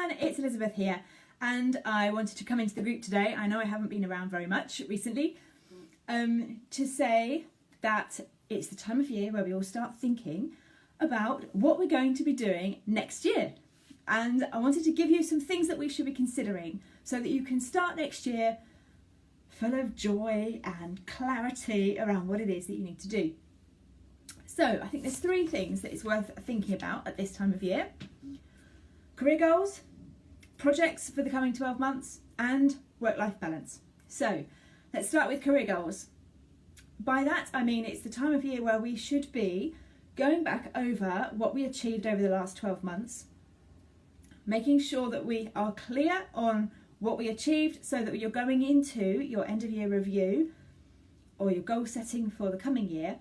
everyone, it's Elizabeth here, and I wanted to come into the group today. I know I haven't been around very much recently, to say that it's the time of year where we all start thinking about what we're going to be doing next year. And I wanted to give you some things that we should be considering so that you can start next year full of joy and clarity around what it is that you need to do. So I think there's 3 things that it's worth thinking about at this time of year: career goals, projects for the coming 12 months, and work-life balance. So let's start with career goals. By that I mean it's the time of year where we should be going back over what we achieved over the last 12 months, making sure that we are clear on what we achieved so that you're going into your end of year review or your goal setting for the coming year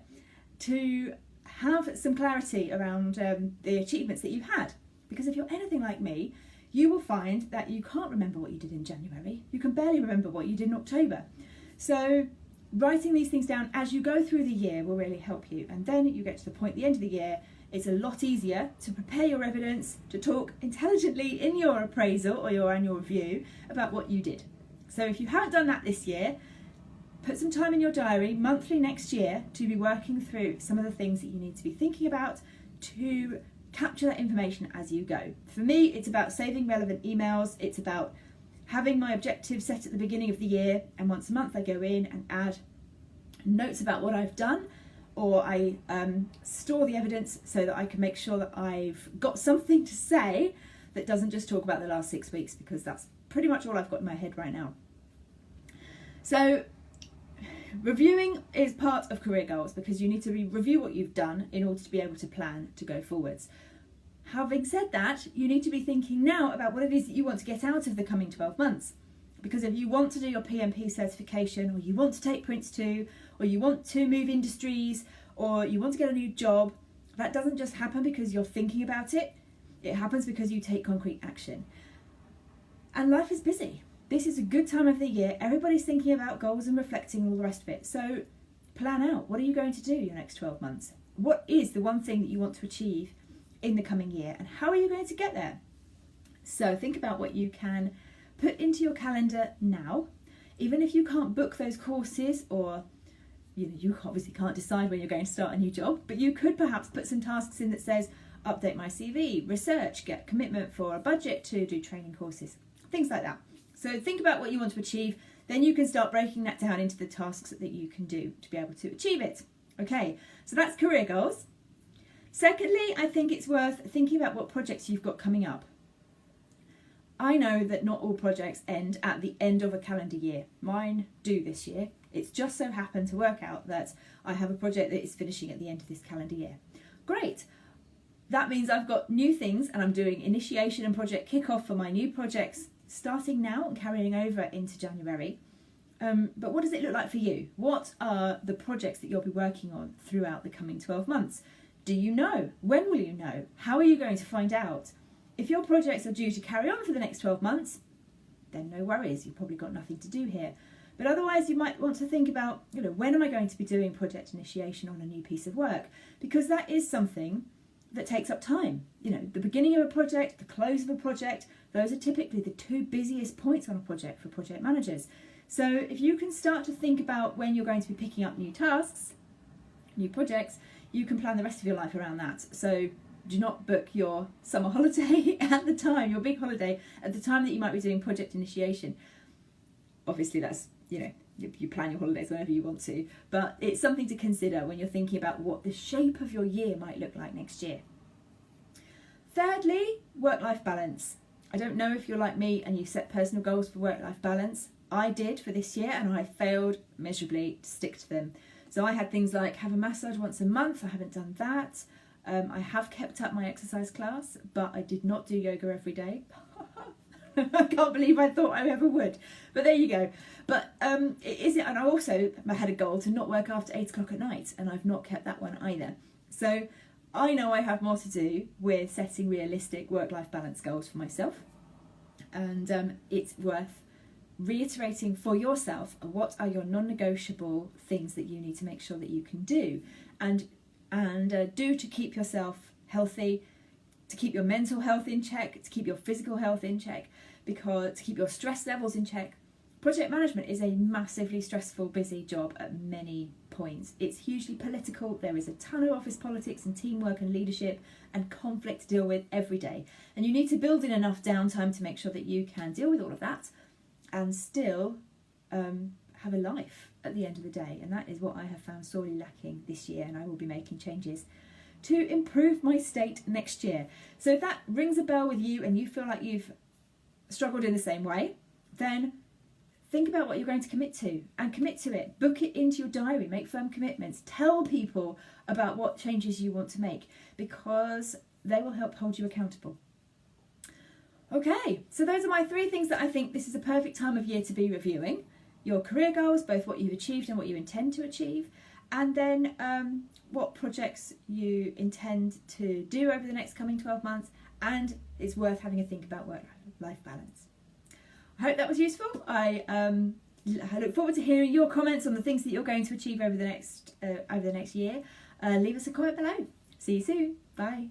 to have some clarity around the achievements that you've had. Because if you're anything like me, you will find that you can't remember what you did in January. You can barely remember what you did in October. So writing these things down as you go through the year will really help you. And then you get to the point at the end of the year, it's a lot easier to prepare your evidence, to talk intelligently in your appraisal or your annual review about what you did. So if you haven't done that this year, put some time in your diary monthly next year to be working through some of the things that you need to be thinking about to capture that information as you go. For me, it's about saving relevant emails. It's about having my objectives set at the beginning of the year, and once a month I go in and add notes about what I've done, or I store the evidence so that I can make sure that I've got something to say that doesn't just talk about the last 6 weeks, because that's pretty much all I've got in my head right now. So reviewing is part of career goals because you need to review what you've done in order to be able to plan to go forwards. Having said that, you need to be thinking now about what it is that you want to get out of the coming 12 months. Because if you want to do your PMP certification, or you want to take Prince 2, or you want to move industries, or you want to get a new job, that doesn't just happen because you're thinking about it. It happens because you take concrete action. And life is busy. This is a good time of the year. Everybody's thinking about goals and reflecting all the rest of it. So plan out. What are you going to do your next 12 months? What is the one thing that you want to achieve in the coming year, and how are you going to get there? So think about what you can put into your calendar now. Even if you can't book those courses, or you obviously can't decide when you're going to start a new job, but you could perhaps put some tasks in that says update my CV, research, get commitment for a budget to do training courses, things like that. So think about what you want to achieve, then you can start breaking that down into the tasks that you can do to be able to achieve it. Okay, so that's career goals. Secondly, I think it's worth thinking about what projects you've got coming up. I know that not all projects end at the end of a calendar year. Mine do this year. It's just so happened to work out that I have a project that is finishing at the end of this calendar year. Great. That means I've got new things, and I'm doing initiation and project kickoff for my new projects starting now and carrying over into January. But what does it look like for you? What are the projects that you'll be working on throughout the coming 12 months? Do you know? When will you know? How are you going to find out? If your projects are due to carry on for the next 12 months, then no worries, you've probably got nothing to do here. But otherwise you might want to think about, when am I going to be doing project initiation on a new piece of work? Because that is something that takes up time. The beginning of a project, the close of a project, those are typically the 2 busiest points on a project for project managers. So if you can start to think about when you're going to be picking up new tasks, new projects, you can plan the rest of your life around that. So do not book your summer holiday at the time, your big holiday, at the time that you might be doing project initiation. Obviously that's, you plan your holidays whenever you want to, but it's something to consider when you're thinking about what the shape of your year might look like next year. Thirdly, work-life balance. I don't know if you're like me and you set personal goals for work-life balance. I did for this year, and I failed miserably to stick to them. So I had things like have a massage once a month. I haven't done that. I have kept up my exercise class, but I did not do yoga every day. I can't believe I thought I ever would, but there you go. But and I also had a goal to not work after 8 o'clock at night, and I've not kept that one either. So I know I have more to do with setting realistic work-life balance goals for myself, and it's worth reiterating for yourself what are your non-negotiable things that you need to make sure that you can do and do to keep yourself healthy, to keep your mental health in check, to keep your physical health in check, because to keep your stress levels in check. Project management is a massively stressful, busy job at many points. It's hugely political. There is a ton of office politics and teamwork and leadership and conflict to deal with every day. And you need to build in enough downtime to make sure that you can deal with all of that and still have a life at the end of the day. And that is what I have found sorely lacking this year, and I will be making changes to improve my state next year. So if that rings a bell with you and you feel like you've struggled in the same way, then think about what you're going to commit to and commit to it. Book it into your diary, make firm commitments, tell people about what changes you want to make, because they will help hold you accountable. Okay, so those are my 3 things that I think this is a perfect time of year to be reviewing. Your career goals, both what you've achieved and what you intend to achieve, and then what projects you intend to do over the next coming 12 months, and it's worth having a think about work-life balance. I hope that was useful. I look forward to hearing your comments on the things that you're going to achieve over the next year. Leave us a comment below. See you soon. Bye.